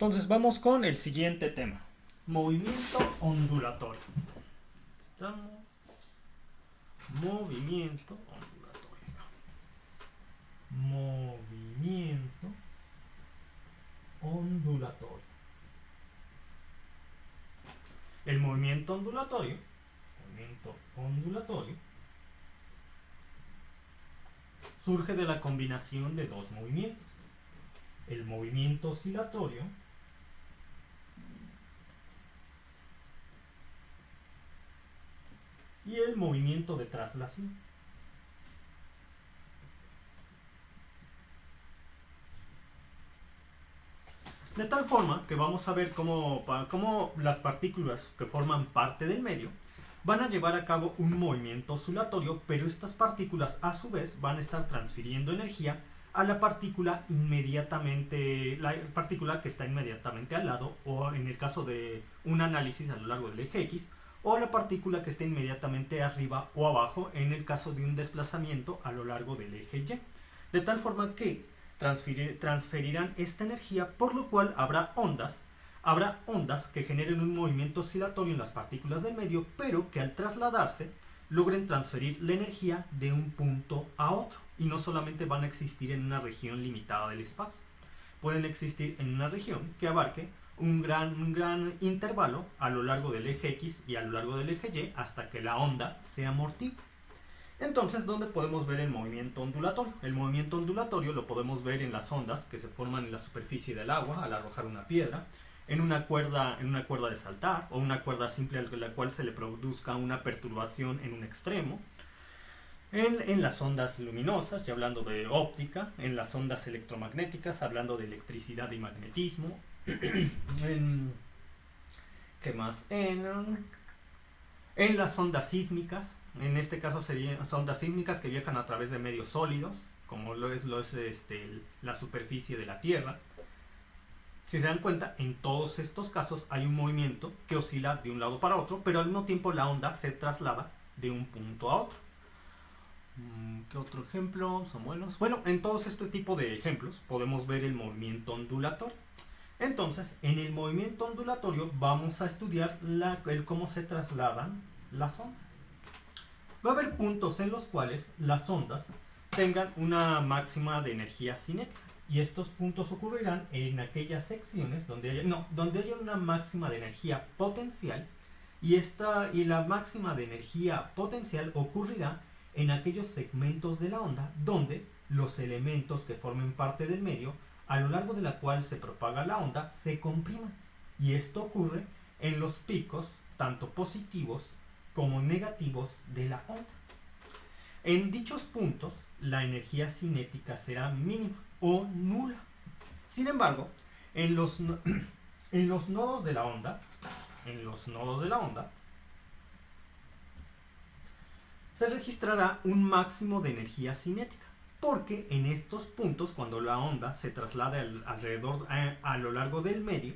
Entonces vamos con el siguiente tema. Movimiento ondulatorio. Estamos. Movimiento ondulatorio. Movimiento ondulatorio. El movimiento ondulatorio surge de la combinación de dos movimientos. El movimiento oscilatorio y el movimiento de traslación. De tal forma que vamos a ver cómo las partículas que forman parte del medio van a llevar a cabo un movimiento oscilatorio, pero estas partículas a su vez van a estar transfiriendo energía a la partícula que está inmediatamente al lado, o en el caso de un análisis a lo largo del eje X, o la partícula que esté inmediatamente arriba o abajo en el caso de un desplazamiento a lo largo del eje Y. De tal forma que transferirán esta energía, por lo cual habrá ondas que generen un movimiento oscilatorio en las partículas del medio, pero que al trasladarse logren transferir la energía de un punto a otro, y no solamente van a existir en una región limitada del espacio, pueden existir en una región que abarque un gran intervalo a lo largo del eje X y a lo largo del eje Y hasta que la onda se amortigua. Entonces, ¿dónde podemos ver el movimiento ondulatorio? El movimiento ondulatorio lo podemos ver en las ondas que se forman en la superficie del agua al arrojar una piedra, en una cuerda de saltar, o una cuerda simple a la cual se le produzca una perturbación en un extremo, en las ondas luminosas, ya hablando de óptica, en las ondas electromagnéticas, hablando de electricidad y magnetismo, ¿qué más? En las ondas sísmicas, en este caso serían ondas sísmicas que viajan a través de medios sólidos, como lo es la superficie de la Tierra. Si se dan cuenta, en todos estos casos hay un movimiento que oscila de un lado para otro, pero al mismo tiempo la onda se traslada de un punto a otro. ¿Qué otro ejemplo? Samuelos. Bueno, en todos este tipo de ejemplos podemos ver el movimiento ondulatorio. Entonces, en el movimiento ondulatorio vamos a estudiar el cómo se trasladan las ondas. Va a haber puntos en los cuales las ondas tengan una máxima de energía cinética. Y estos puntos ocurrirán en aquellas secciones donde haya una máxima de energía potencial. Y la máxima de energía potencial ocurrirá en aquellos segmentos de la onda donde los elementos que formen parte del medio a lo largo de la cual se propaga la onda se compriman. Y esto ocurre en los picos tanto positivos como negativos de la onda. En dichos puntos la energía cinética será mínima o nula. Sin embargo, en los nodos de la onda se registrará un máximo de energía cinética, porque en estos puntos, cuando la onda se traslada alrededor a lo largo del medio,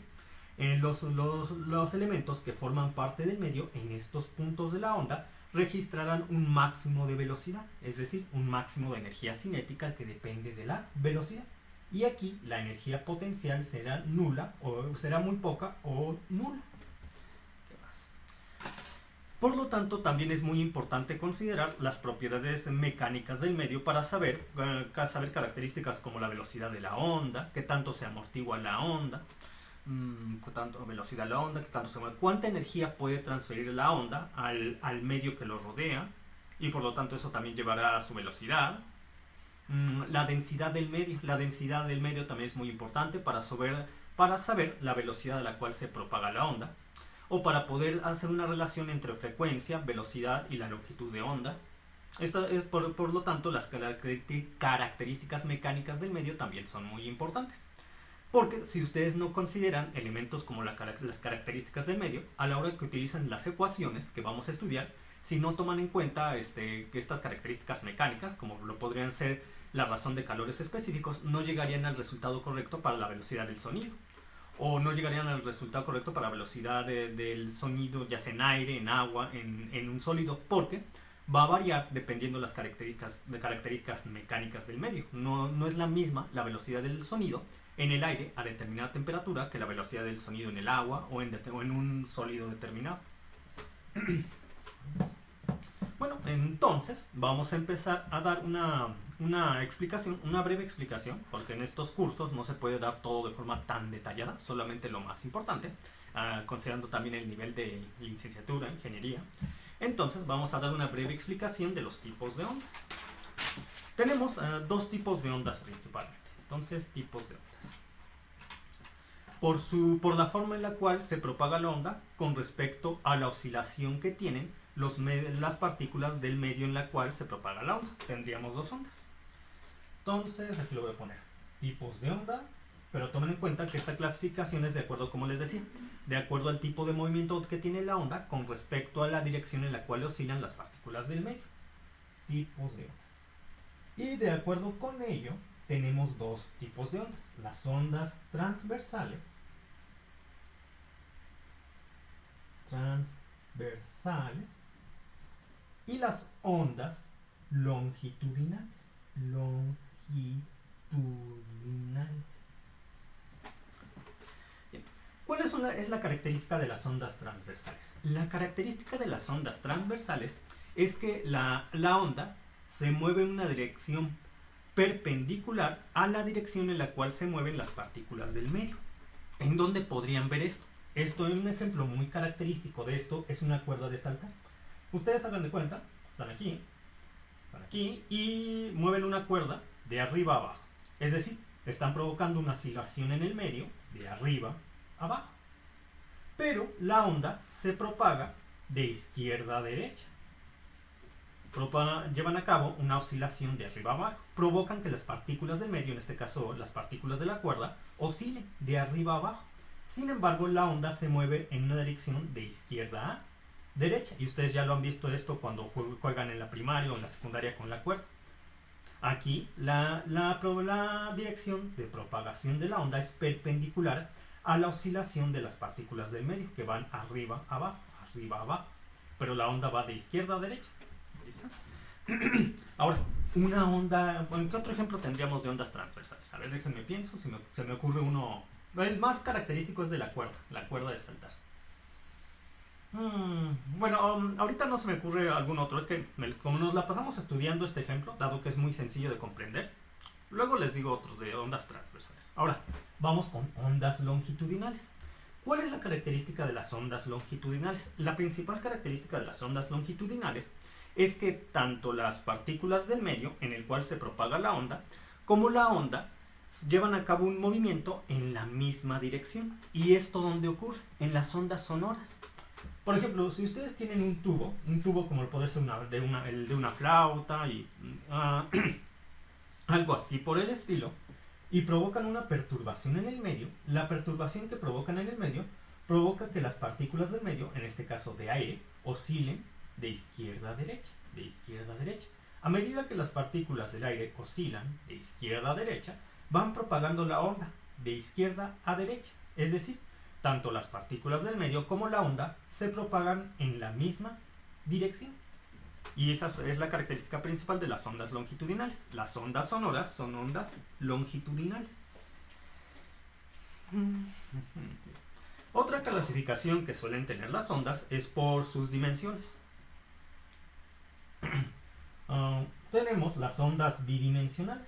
los elementos que forman parte del medio en estos puntos de la onda registrarán un máximo de velocidad, es decir, un máximo de energía cinética que depende de la velocidad. Y aquí la energía potencial será nula, o será muy poca o nula. ¿Qué más? Por lo tanto, también es muy importante considerar las propiedades mecánicas del medio para saber características como la velocidad de la onda, qué tanto se amortigua la onda, qué tanto velocidad la onda, cuánta energía puede transferir la onda al medio que lo rodea, y por lo tanto eso también llevará a su velocidad. La densidad del medio también es muy importante para saber la velocidad a la cual se propaga la onda, o para poder hacer una relación entre frecuencia, velocidad y la longitud de onda. Por lo tanto, las características mecánicas del medio también son muy importantes. Porque si ustedes no consideran elementos como las características del medio, a la hora que utilizan las ecuaciones que vamos a estudiar, si no toman en cuenta que estas características mecánicas, como lo podrían ser la razón de calores específicos, no llegarían al resultado correcto para la velocidad del sonido. O no llegarían al resultado correcto para la velocidad del sonido, ya sea en aire, en agua, en un sólido, porque va a variar dependiendo de las características mecánicas del medio. No es la misma la velocidad del sonido en el aire a determinada temperatura que la velocidad del sonido en el agua o en un sólido determinado. Bueno, entonces vamos a empezar a dar una explicación, una breve explicación, porque en estos cursos no se puede dar todo de forma tan detallada, solamente lo más importante, considerando también el nivel de licenciatura, ingeniería. Entonces vamos a dar una breve explicación de los tipos de ondas. Tenemos dos tipos de ondas principalmente. Entonces, tipos de ondas. Por la forma en la cual se propaga la onda con respecto a la oscilación que tienen las partículas del medio en la cual se propaga la onda. Tendríamos dos ondas. Entonces, aquí lo voy a poner. Tipos de onda, pero tomen en cuenta que esta clasificación es de acuerdo, como les decía, de acuerdo al tipo de movimiento que tiene la onda con respecto a la dirección en la cual oscilan las partículas del medio. Tipos de ondas. Y de acuerdo con ello, tenemos dos tipos de ondas. Las ondas transversales. Y las ondas longitudinales. Bien. ¿Cuál es la característica de las ondas transversales? La característica de las ondas transversales es que la onda se mueve en una dirección perpendicular a la dirección en la cual se mueven las partículas del medio. ¿En dónde podrían ver esto? Un ejemplo muy característico de esto es una cuerda de saltar. Ustedes hagan de cuenta, están aquí y mueven una cuerda de arriba a abajo. Es decir, están provocando una oscilación en el medio de arriba a abajo. Pero la onda se propaga de izquierda a derecha. Llevan a cabo una oscilación de arriba a abajo. Provocan que las partículas del medio, en este caso las partículas de la cuerda, oscilen de arriba a abajo. Sin embargo, la onda se mueve en una dirección de izquierda a derecha. Y ustedes ya lo han visto esto cuando juegan en la primaria o en la secundaria con la cuerda. Aquí la dirección de propagación de la onda es perpendicular a la oscilación de las partículas del medio, que van arriba a abajo, arriba a abajo. Pero la onda va de izquierda a derecha. Ahora, una onda... Bueno, ¿qué otro ejemplo tendríamos de ondas transversales? A ver, déjenme pienso, se me ocurre uno... El más característico es de la cuerda de saltar. Bueno, ahorita no se me ocurre algún otro. Es que como nos la pasamos estudiando este ejemplo, dado que es muy sencillo de comprender, luego les digo otros de ondas transversales. Ahora, vamos con ondas longitudinales. ¿Cuál es la característica de las ondas longitudinales? La principal característica de las ondas longitudinales es que tanto las partículas del medio en el cual se propaga la onda, como la onda, llevan a cabo un movimiento en la misma dirección. ¿Y esto dónde ocurre? En las ondas sonoras. Por ejemplo, si ustedes tienen un tubo como puede ser el de una flauta y algo así por el estilo, y provocan una perturbación en el medio, la perturbación que provocan en el medio provoca que las partículas del medio, en este caso de aire, oscilen de izquierda a derecha, de izquierda a derecha. A medida que las partículas del aire oscilan de izquierda a derecha, van propagando la onda de izquierda a derecha. Es decir, tanto las partículas del medio como la onda se propagan en la misma dirección. Y esa es la característica principal de las ondas longitudinales. Las ondas sonoras son ondas longitudinales. Otra clasificación que suelen tener las ondas es por sus dimensiones. Tenemos las ondas bidimensionales.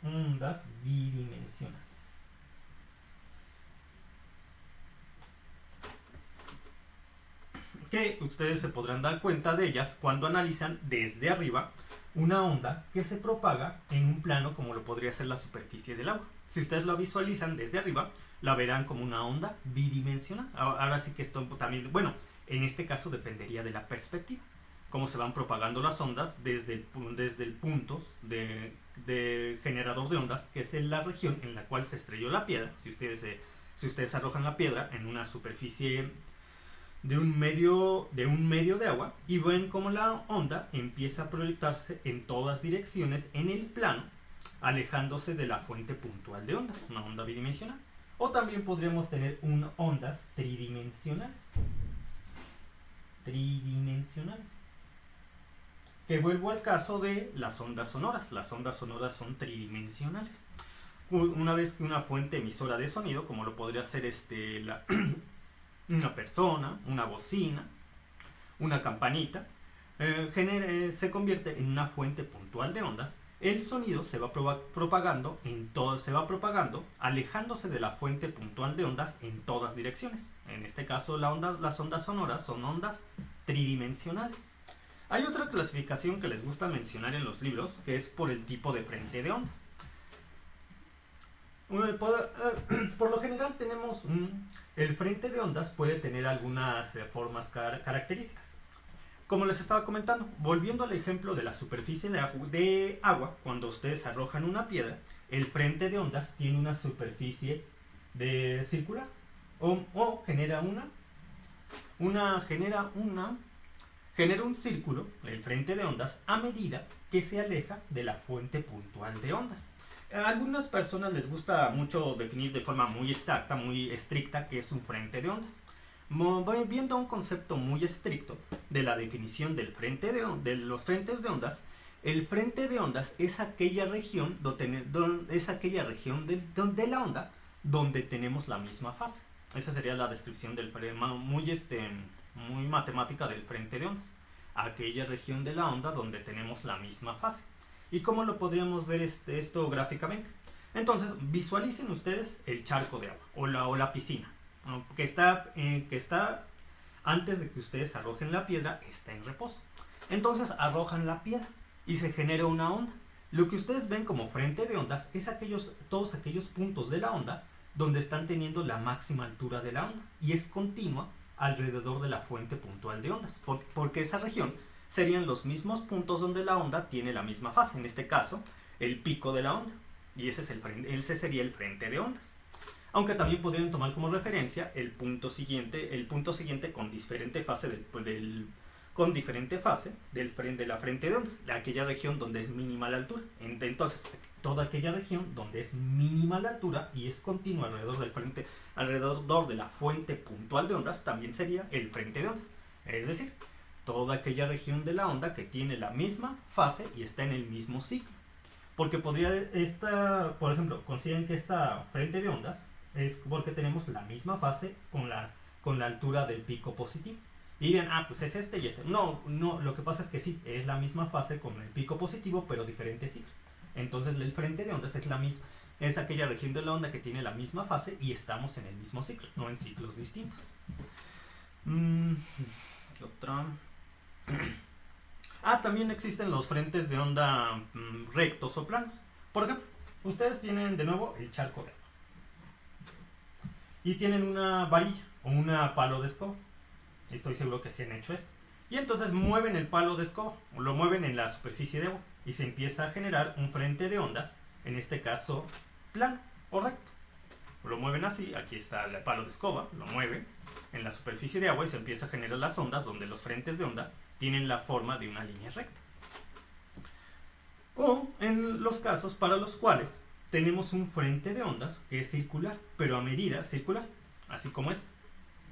Ondas bidimensionales. Que ustedes se podrán dar cuenta de ellas cuando analizan desde arriba una onda que se propaga en un plano como lo podría ser la superficie del agua. Si ustedes lo visualizan desde arriba, la verán como una onda bidimensional. Ahora sí que esto también, bueno, en este caso dependería de la perspectiva. Cómo se van propagando las ondas desde el punto de generador de ondas, que es en la región en la cual se estrelló la piedra. Si ustedes arrojan la piedra en una superficie de un medio de agua y ven cómo la onda empieza a proyectarse en todas direcciones en el plano, alejándose de la fuente puntual de ondas, una onda bidimensional. O también podríamos tener ondas tridimensionales. Que vuelvo al caso de las ondas sonoras. Las ondas sonoras son tridimensionales. una vez que una fuente emisora de sonido, como lo podría ser una persona, una bocina, una campanita, se convierte en una fuente puntual de ondas, el sonido se va propagando se va propagando, alejándose de la fuente puntual de ondas en todas direcciones. En este caso, las ondas sonoras son ondas tridimensionales. Hay otra clasificación que les gusta mencionar en los libros, que es por el tipo de frente de ondas. Por lo general tenemos el frente de ondas puede tener algunas formas características. Como les estaba comentando, volviendo al ejemplo de la superficie de agua, cuando ustedes arrojan una piedra, el frente de ondas tiene una superficie circular o genera un círculo, el frente de ondas, a medida que se aleja de la fuente puntual de ondas. A algunas personas les gusta mucho definir de forma muy exacta, muy estricta, qué es un frente de ondas. Viendo un concepto muy estricto de la definición del de los frentes de ondas, el frente de ondas es aquella región de la onda donde tenemos la misma fase. Esa sería la descripción del muy matemática del frente de ondas. Aquella región de la onda donde tenemos la misma fase. ¿Y cómo lo podríamos ver esto gráficamente? Entonces, visualicen ustedes el charco de agua o la piscina, ¿no? que está antes de que ustedes arrojen la piedra, está en reposo. Entonces arrojan la piedra y se genera una onda. Lo que ustedes ven como frente de ondas es todos aquellos puntos de la onda donde están teniendo la máxima altura de la onda y es continua alrededor de la fuente puntual de ondas, porque esa región serían los mismos puntos donde la onda tiene la misma fase, en este caso el pico de la onda, y ese sería el frente de ondas. Aunque también podrían tomar como referencia el punto siguiente con diferente fase de la frente de ondas, aquella región donde es mínima la altura. Entonces, toda aquella región donde es mínima la altura y es continua alrededor de la fuente puntual de ondas, también sería el frente de ondas. Es decir, toda aquella región de la onda que tiene la misma fase y está en el mismo ciclo. Porque por ejemplo, consideren que esta frente de ondas es porque tenemos la misma fase con la altura del pico positivo. Y dirían, pues es este y este. No, lo que pasa es que sí, es la misma fase con el pico positivo, pero diferente ciclo. Entonces el frente de ondas es la misma. Es aquella región de la onda que tiene la misma fase y estamos en el mismo ciclo, no en ciclos distintos. ¿Qué otra? También existen los frentes de onda rectos o planos. Por ejemplo, ustedes tienen de nuevo el charco de agua. Y tienen una varilla o una palo de escoba. Estoy seguro que sí han hecho esto. Y entonces mueven el palo de escoba, o lo mueven en la superficie de agua. Y se empieza a generar un frente de ondas, en este caso plano o recto. Lo mueven así, aquí está el palo de escoba, lo mueven en la superficie de agua y se empieza a generar las ondas donde los frentes de onda tienen la forma de una línea recta. O en los casos para los cuales tenemos un frente de ondas que es circular, pero a medida circular, así como este.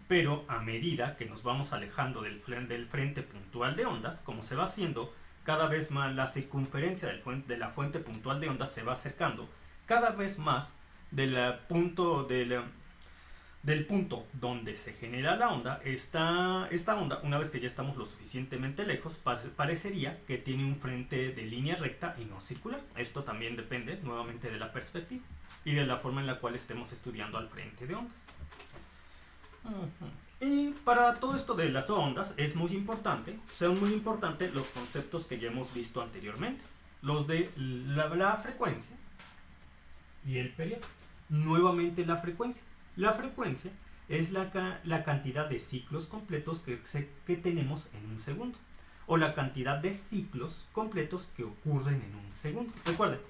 Pero a medida que nos vamos alejando del frente puntual de ondas, como se va haciendo cada vez más la circunferencia de la fuente puntual de ondas se va acercando cada vez más del punto donde se genera la onda. Esta onda, una vez que ya estamos lo suficientemente lejos, parecería que tiene un frente de línea recta y no circular. Esto también depende nuevamente de la perspectiva y de la forma en la cual estemos estudiando al frente de ondas. Y para todo esto de las ondas son muy importantes los conceptos que ya hemos visto anteriormente, los de la frecuencia y el periodo. Nuevamente la frecuencia. La frecuencia es la cantidad de ciclos completos que tenemos en un segundo, o la cantidad de ciclos completos que ocurren en un segundo. Recuerden,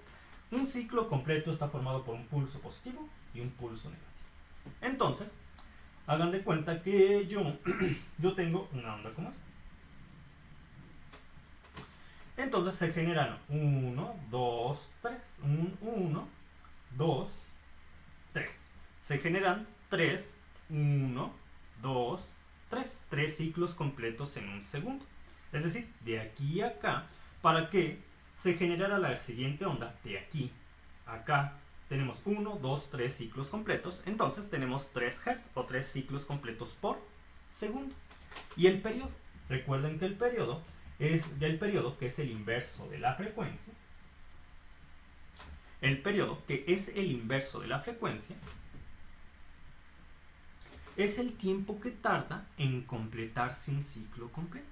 un ciclo completo está formado por un pulso positivo y un pulso negativo. Entonces, hagan de cuenta que yo tengo una onda como esta. Entonces se generan 1, 2, 3. 1, 2, 3. Se generan 3, 1, 2, 3. 3 ciclos completos en un segundo. Es decir, de aquí a acá, para que se generara la siguiente onda, de aquí a acá, Tenemos 1, 2, 3 ciclos completos, entonces tenemos 3 Hz o 3 ciclos completos por segundo. Y el periodo, recuerden que el periodo, que es el inverso de la frecuencia, es el tiempo que tarda en completarse un ciclo completo.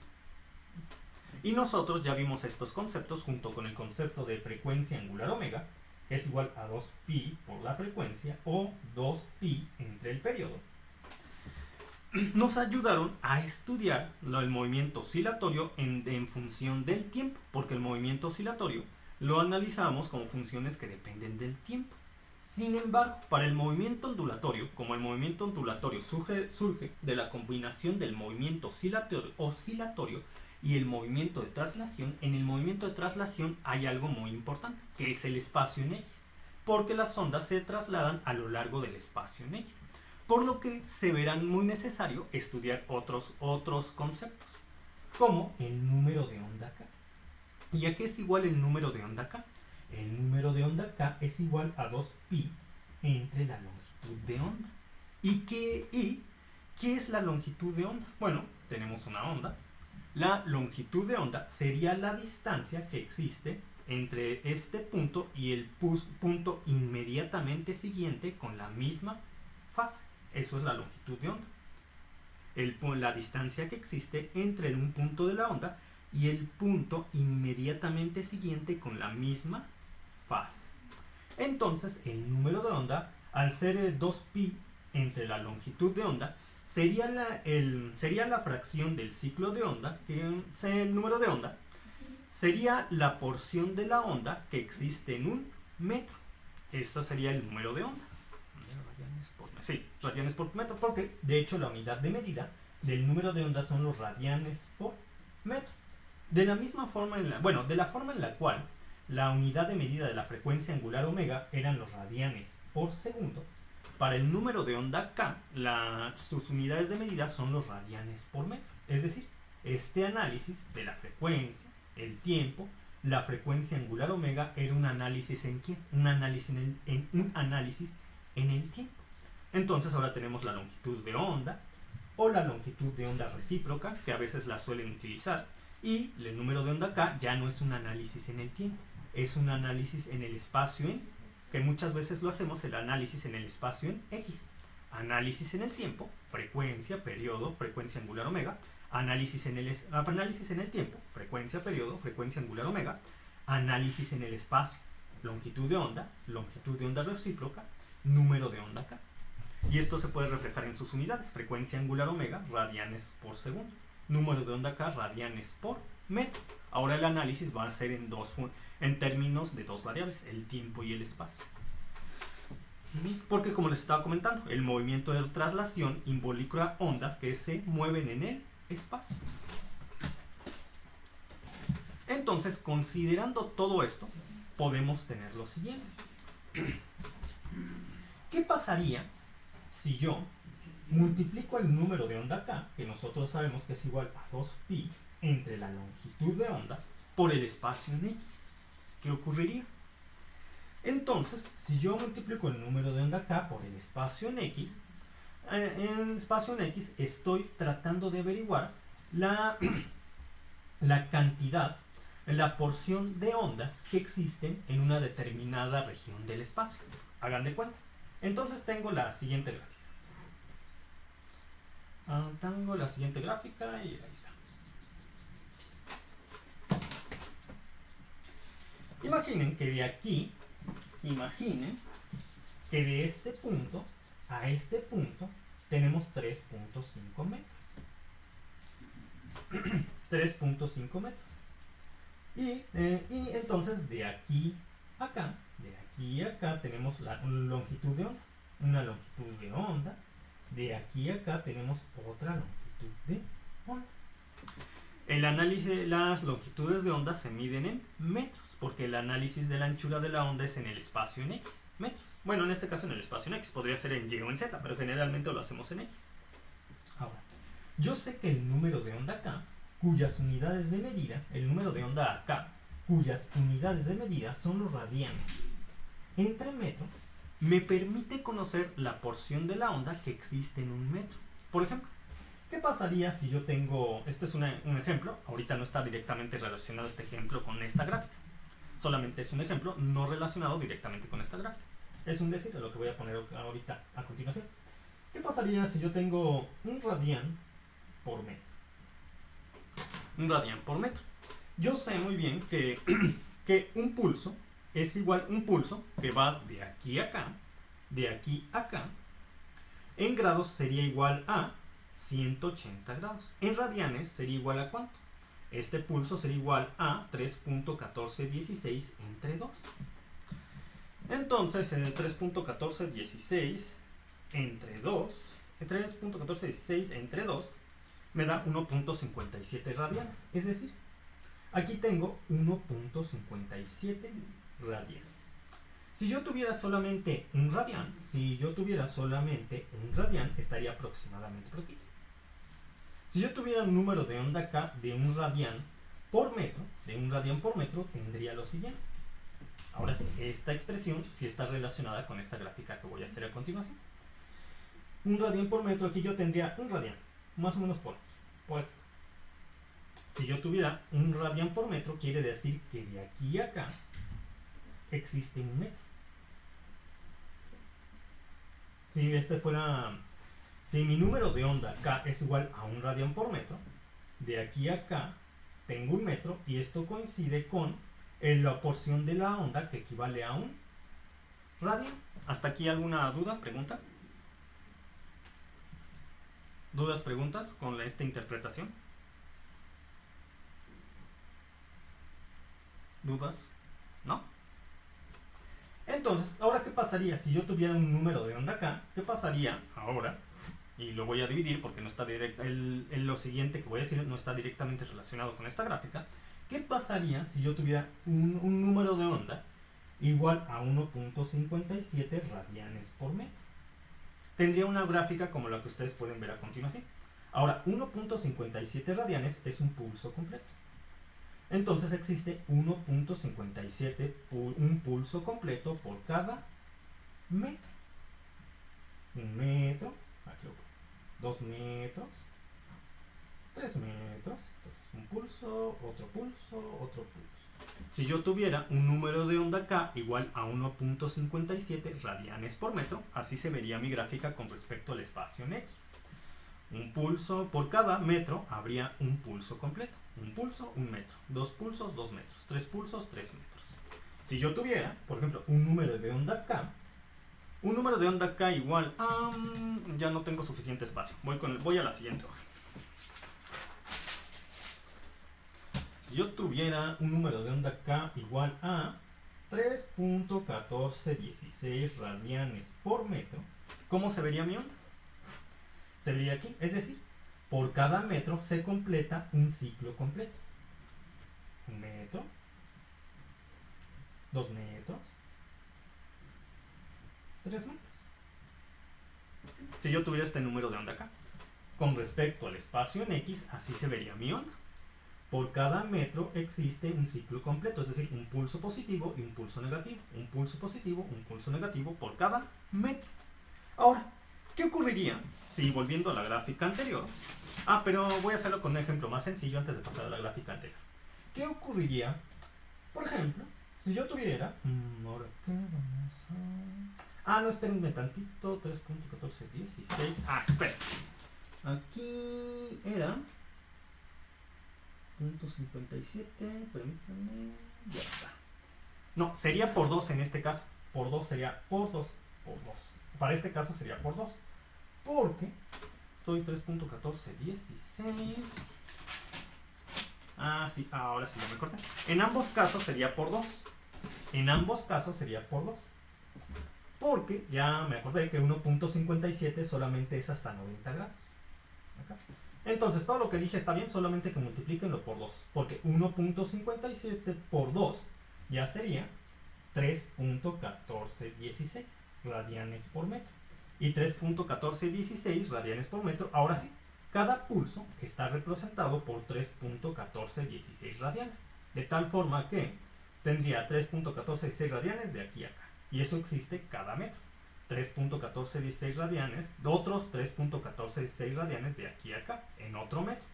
Y nosotros ya vimos estos conceptos junto con el concepto de frecuencia angular omega, que es igual a 2pi por la frecuencia o 2pi entre el periodo. Nos ayudaron a estudiar el movimiento oscilatorio en función del tiempo, porque el movimiento oscilatorio lo analizábamos como funciones que dependen del tiempo. Sin embargo, para el movimiento ondulatorio, como el movimiento ondulatorio surge de la combinación del movimiento oscilatorio y el movimiento de traslación, en el movimiento de traslación hay algo muy importante, que es el espacio en X, porque las ondas se trasladan a lo largo del espacio en X, por lo que se verá muy necesario estudiar otros conceptos, como el número de onda K. ¿Y a qué es igual el número de onda K? El número de onda K es igual a 2pi entre la longitud de onda. ¿Y qué es la longitud de onda? Bueno, tenemos una onda. La longitud de onda sería la distancia que existe entre este punto y el punto inmediatamente siguiente con la misma fase. Eso es la longitud de onda. La distancia que existe entre un punto de la onda y el punto inmediatamente siguiente con la misma fase. Entonces, el número de onda, al ser 2pi entre la longitud de onda, sería la fracción del ciclo de onda, que el número de onda sería la porción de la onda que existe en un metro. Eso sería el número de onda. Radianes por metro, porque de hecho la unidad de medida del número de onda son los radianes por metro. De la forma en la cual la unidad de medida de la frecuencia angular omega eran los radianes por segundo, para el número de onda K, sus unidades de medida son los radianes por metro. Es decir, este análisis de la frecuencia, el tiempo, la frecuencia angular omega era un análisis ¿en qué? Un análisis en el tiempo. Entonces ahora tenemos la longitud de onda o la longitud de onda recíproca, que a veces la suelen utilizar, y el número de onda K ya no es un análisis en el tiempo, es un análisis en el espacio que muchas veces lo hacemos el análisis en el espacio en X. Análisis en el tiempo, frecuencia, periodo, frecuencia angular omega. Análisis en el tiempo, frecuencia, periodo, frecuencia angular omega. Análisis en el espacio, longitud de onda recíproca, número de onda K. Y esto se puede reflejar en sus unidades. Frecuencia angular omega, radianes por segundo. Número de onda K, radianes por metro. Ahora el análisis va a ser en términos de dos variables, el tiempo y el espacio. Porque como les estaba comentando, el movimiento de traslación involucra ondas que se mueven en el espacio. Entonces, considerando todo esto, podemos tener lo siguiente. ¿Qué pasaría si yo multiplico el número de onda K, que nosotros sabemos que es igual a 2pi entre la longitud de onda, por el espacio en X? ¿Qué ocurriría? Entonces, si yo multiplico el número de onda K por el espacio en X, estoy tratando de averiguar la cantidad, la porción de ondas que existen en una determinada región del espacio. Hagan de cuenta. Entonces tengo la siguiente gráfica. Y ahí está. Imaginen que de este punto a este punto tenemos 3.5 metros. 3.5 metros. Y entonces de aquí a acá tenemos la longitud de onda. Una longitud de onda. De aquí a acá tenemos otra longitud de onda. El análisis de las longitudes de onda se miden en metros, porque el análisis de la anchura de la onda es en el espacio en X, metros. Bueno, en este caso en el espacio en X, podría ser en Y o en Z, pero generalmente lo hacemos en X. Ahora, yo sé que el número de onda K, cuyas unidades de medida, el número de onda K, cuyas unidades de medida son los radianes entre metro me permite conocer la porción de la onda que existe en un metro. Por ejemplo, ¿qué pasaría si yo tengo, este es un ejemplo, ahorita no está directamente relacionado este ejemplo con esta gráfica, solamente es un ejemplo no relacionado directamente con esta gráfica. Es un decir de lo que voy a poner ahorita a continuación. ¿Qué pasaría si yo tengo un radián por metro? Un radián por metro. Yo sé muy bien que, que un pulso es igual un pulso que va de aquí a acá, de aquí a acá. En grados sería igual a 180 grados. En radianes sería igual a ¿cuánto? Este pulso sería igual a 3.1416 entre 2. Entonces, en el 3.1416 entre 2, 3.1416 entre 2 me da 1.57 radianes. Es decir, aquí tengo 1.57 radianes. Si yo tuviera solamente un radián, estaría aproximadamente por aquí. Si yo tuviera un número de onda K de un radián por metro, tendría lo siguiente. Ahora sí, esta expresión sí está relacionada con esta gráfica que voy a hacer a continuación. Un radián por metro, aquí yo tendría un radián, más o menos por aquí. Si yo tuviera un radián por metro, quiere decir que de aquí a acá existe un metro. Si mi número de onda K es igual a un radián por metro, de aquí a acá tengo un metro y esto coincide con la porción de la onda que equivale a un radián. ¿Hasta aquí alguna duda, pregunta? ¿Dudas, preguntas con esta interpretación? ¿Dudas? ¿No? Entonces, ¿ahora qué pasaría si yo tuviera un número de onda K? ¿Qué pasaría ahora? Y lo voy a dividir porque no está lo siguiente que voy a decir no está directamente relacionado con esta gráfica. ¿Qué pasaría si yo tuviera un número de onda igual a 1.57 radianes por metro? Tendría una gráfica como la que ustedes pueden ver a continuación. Ahora, 1.57 radianes es un pulso completo. Entonces existe 1.57, un pulso completo por cada metro. Un metro, aquí lo pongo, 2 metros, 3 metros, entonces un pulso, otro pulso, otro pulso. Si yo tuviera un número de onda K igual a 1.57 radianes por metro, así se vería mi gráfica con respecto al espacio en X. Un pulso por cada metro habría un pulso completo. Un pulso, un metro. 2 pulsos, 2 metros. 3 pulsos, 3 metros. Si yo tuviera, por ejemplo, un número de onda K igual a... ya no tengo suficiente espacio. Voy a la siguiente hoja. Si yo tuviera un número de onda K igual a 3.1416 radianes por metro, ¿cómo se vería mi onda? Se vería aquí, es decir, por cada metro se completa un ciclo completo. Un metro, 2 metros, 3 metros. Si yo tuviera este número de onda acá, con respecto al espacio en X, así se vería mi onda. Por cada metro existe un ciclo completo, es decir, un pulso positivo y un pulso negativo. Un pulso positivo, un pulso negativo por cada metro. Ahora, ¿qué ocurriría si, volviendo a la gráfica anterior, pero voy a hacerlo con un ejemplo más sencillo antes de pasar a la gráfica anterior? ¿Qué ocurriría, por ejemplo, si yo tuviera... ahora, ¿qué vamos a...? No, espérenme tantito, 3.1416. Espera. Aquí era... .57, permítanme, ya está. No, sería por 2 en este caso. Por 2 sería por 2, por 2. Para este caso sería por 2. Porque estoy 3.1416. Sí, ahora sí ya me corté. En ambos casos sería por 2. En ambos casos sería por 2. Porque ya me acordé que 1.57 solamente es hasta 90 grados. Acá. Entonces todo lo que dije está bien, solamente que multiplíquenlo por 2. Porque 1.57 por 2 ya sería 3.1416 radianes por metro. Y 3.1416 radianes por metro, ahora sí, cada pulso está representado por 3.1416 radianes. De tal forma que tendría 3.1416 radianes de aquí a acá. Y eso existe cada metro. 3.1416 radianes, otros 3.1416 radianes de aquí a acá, en otro metro.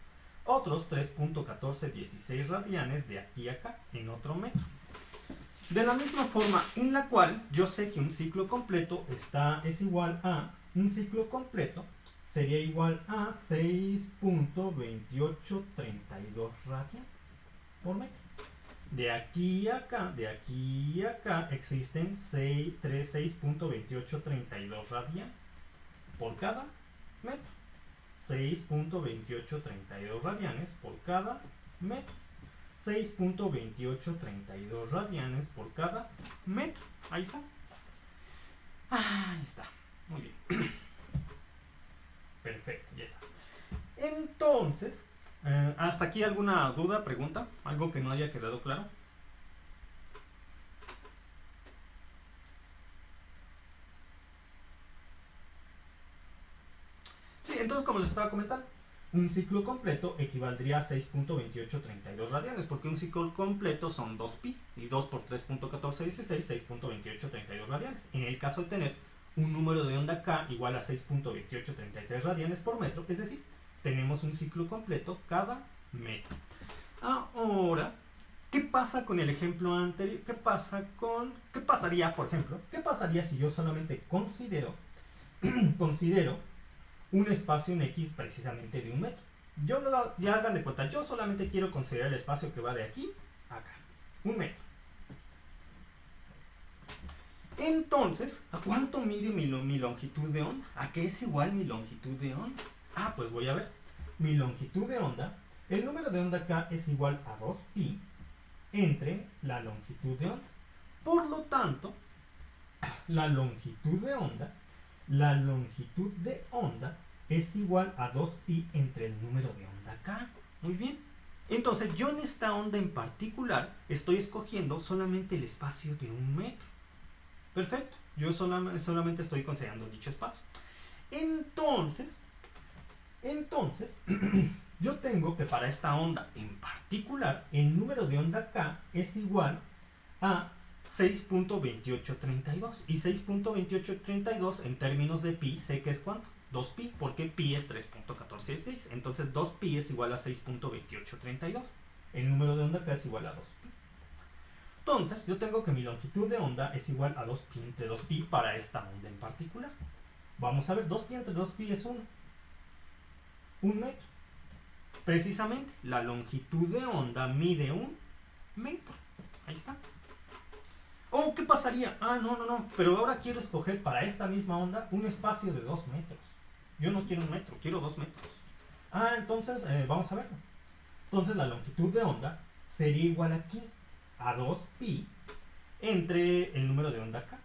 Otros 3.1416 radianes de aquí a acá, en otro metro. De la misma forma en la cual yo sé que un ciclo completo es igual a, un ciclo completo sería igual a 6.2832 radianes por metro. De aquí a acá existen 6.2832 radianes por cada metro. 6.2832 radianes por cada metro. 6.2832 radianes por cada metro. Ahí está. Ahí está. Muy bien. Perfecto, ya está. Entonces, ¿hasta aquí alguna duda, pregunta? ¿Algo que no haya quedado claro? Sí, entonces como les estaba comentando, un ciclo completo equivaldría a 6.2832 radianes, porque un ciclo completo son 2pi, y 2 por 3.1416, 6.2832 radianes. En el caso de tener un número de onda K igual a 6.2833 radianes por metro, es decir, tenemos un ciclo completo cada metro. Ahora, ¿qué pasa con el ejemplo anterior? ¿Qué pasaría, por ejemplo? ¿Qué pasaría si yo solamente considero un espacio en X precisamente de un metro? Yo no, ya hagan de cuenta, yo solamente quiero considerar el espacio que va de aquí a acá, un metro. Entonces, ¿a cuánto mide mi longitud de onda? ¿A qué es igual mi longitud de onda? Pues voy a ver. Mi longitud de onda, el número de onda acá es igual a 2pi entre la longitud de onda. Por lo tanto, la longitud de onda es igual a 2pi entre el número de onda acá. Muy bien. Entonces, yo en esta onda en particular estoy escogiendo solamente el espacio de un metro. Perfecto. Yo solamente estoy considerando dicho espacio. Entonces, yo tengo que para esta onda en particular, el número de onda K es igual a 6.2832. Y 6.2832 en términos de pi, sé que es ¿cuánto? 2pi, porque pi es 3.146. Entonces 2pi es igual a 6.2832. El número de onda K es igual a 2pi. Entonces, yo tengo que mi longitud de onda es igual a 2pi entre 2pi para esta onda en particular. Vamos a ver, 2pi entre 2pi es 1 metro. Precisamente, la longitud de onda mide un metro. Ahí está. ¿Qué pasaría? No, pero ahora quiero escoger para esta misma onda un espacio de 2 metros. Yo no quiero un metro, quiero 2 metros. Entonces, vamos a verlo. Entonces, la longitud de onda sería igual aquí a 2pi entre el número de onda K.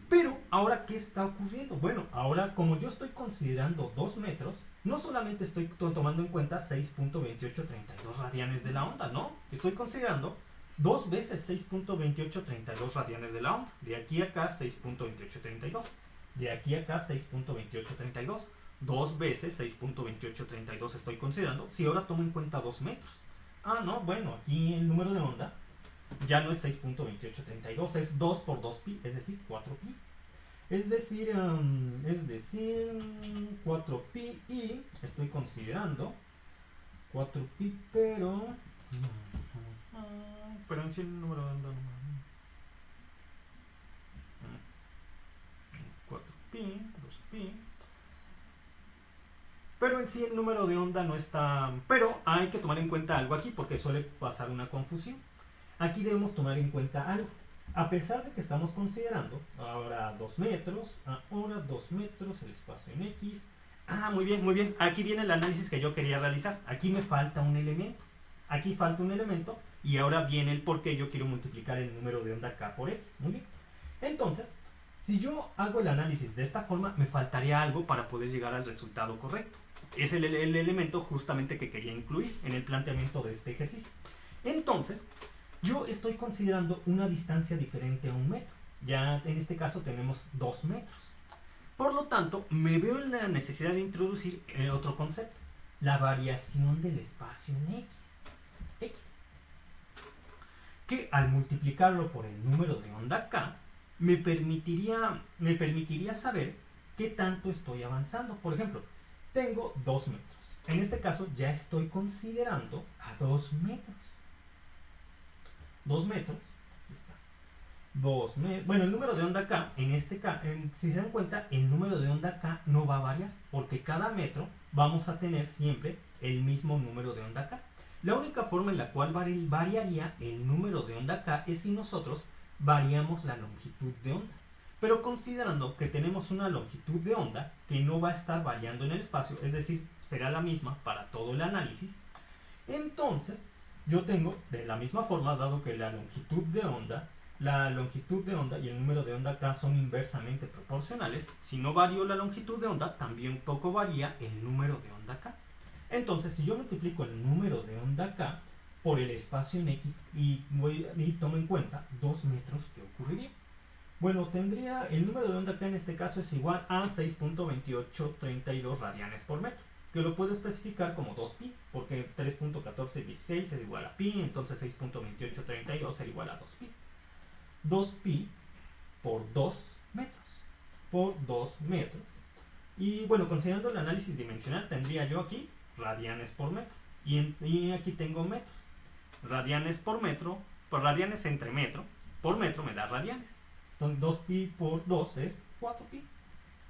Pero, ¿ahora qué está ocurriendo? Bueno, ahora como yo estoy considerando 2 metros, no solamente estoy tomando en cuenta 6.2832 radianes de la onda, no. Estoy considerando 2 veces 6.2832 radianes de la onda. De aquí a acá 6.2832. De aquí a acá 6.2832. 2 veces 6.2832 estoy considerando. Si ahora tomo en cuenta 2 metros. No, bueno, aquí el número de onda ya no es 6.2832, es 2 por 2pi, es decir, 4pi. Es decir, 4pi y estoy considerando 4pi, pero en sí el número de onda no. 4pi, 2pi. Pero en sí el número de onda no está... Pero hay que tomar en cuenta algo aquí porque suele pasar una confusión. Aquí debemos tomar en cuenta algo. A pesar de que estamos considerando ahora 2 metros, el espacio en X. Muy bien, muy bien. Aquí viene el análisis que yo quería realizar. Aquí me falta un elemento. Aquí falta un elemento y ahora viene el por qué yo quiero multiplicar el número de onda K por X. Muy bien. Entonces, si yo hago el análisis de esta forma, me faltaría algo para poder llegar al resultado correcto. Es el elemento justamente que quería incluir en el planteamiento de este ejercicio. Entonces, yo estoy considerando una distancia diferente a un metro. Ya en este caso tenemos 2 metros. Por lo tanto, me veo en la necesidad de introducir otro concepto. La variación del espacio en X. Que al multiplicarlo por el número de onda K, me permitiría saber qué tanto estoy avanzando. Por ejemplo, tengo 2 metros. En este caso ya estoy considerando a 2 metros. 2 metros. Aquí está. 2 metros. Bueno, el número de onda K, en este caso, si se dan cuenta, el número de onda K no va a variar, porque cada metro vamos a tener siempre el mismo número de onda K. La única forma en la cual variaría el número de onda K es si nosotros variamos la longitud de onda. Pero considerando que tenemos una longitud de onda que no va a estar variando en el espacio, es decir, será la misma para todo el análisis, entonces yo tengo de la misma forma, dado que la longitud de onda y el número de onda K son inversamente proporcionales, si no varío la longitud de onda, también poco varía el número de onda K. Entonces, si yo multiplico el número de onda K por el espacio en X y tomo en cuenta 2 metros, ¿qué ocurriría? Bueno, tendría el número de onda K en este caso es igual a 6.2832 radianes por metro, que lo puedo especificar como 2pi, porque 3.1416 es igual a pi, entonces 6.2832 es igual a 2pi. 2pi por 2 metros, por 2 metros. Y bueno, considerando el análisis dimensional, tendría yo aquí radianes por metro. Y aquí tengo metros. Radianes por metro, por radianes entre metro, por metro me da radianes. Entonces 2pi por 2 es 4pi.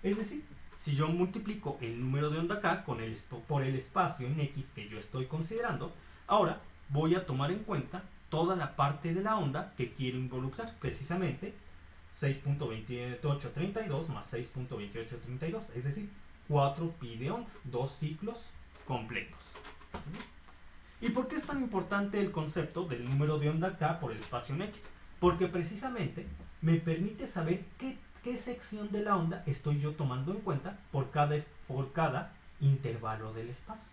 Es decir, si yo multiplico el número de onda K por el espacio en X que yo estoy considerando, ahora voy a tomar en cuenta toda la parte de la onda que quiero involucrar. Precisamente 6.2832 más 6.2832, es decir, 4pi de onda, 2 ciclos completos. ¿Y por qué es tan importante el concepto del número de onda K por el espacio en X? Porque precisamente me permite saber qué sección de la onda estoy yo tomando en cuenta por cada intervalo del espacio.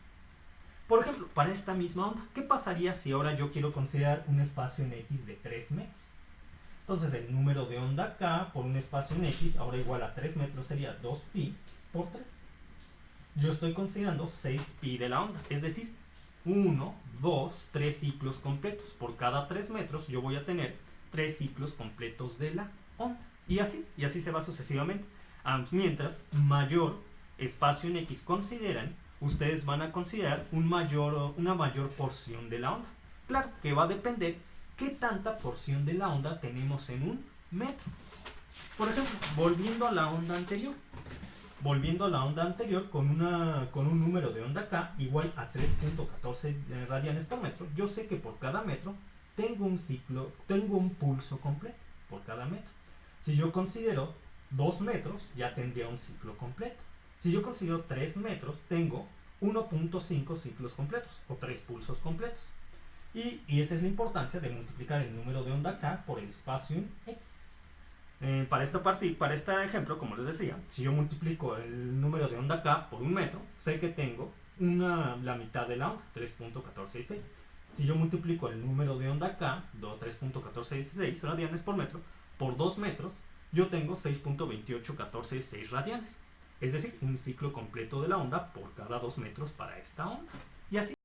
Por ejemplo, para esta misma onda, ¿qué pasaría si ahora yo quiero considerar un espacio en X de 3 metros? Entonces el número de onda K por un espacio en X ahora igual a 3 metros sería 2pi por 3. Yo estoy considerando 6pi de la onda, es decir, 1, 2, 3 ciclos completos. Por cada 3 metros yo voy a tener 3 ciclos completos de la onda. Y así se va sucesivamente. Mientras mayor espacio en X consideran, ustedes van a considerar una mayor porción de la onda. Claro que va a depender qué tanta porción de la onda tenemos en un metro. Por ejemplo, volviendo a la onda anterior con un número de onda K igual a 3.14 radianes por metro, yo sé que por cada metro tengo un pulso completo por cada metro. Si yo considero 2 metros, ya tendría un ciclo completo. Si yo considero 3 metros, tengo 1.5 ciclos completos o 3 pulsos completos. Y esa es la importancia de multiplicar el número de onda K por el espacio en X. Para este ejemplo, como les decía, si yo multiplico el número de onda K por un metro, sé que tengo la mitad de la onda, 3.1416. Si yo multiplico el número de onda K, 3.1416 radianes por metro, por 2 metros, yo tengo 6.28146 radianes. Es decir, un ciclo completo de la onda por cada 2 metros para esta onda. Y así.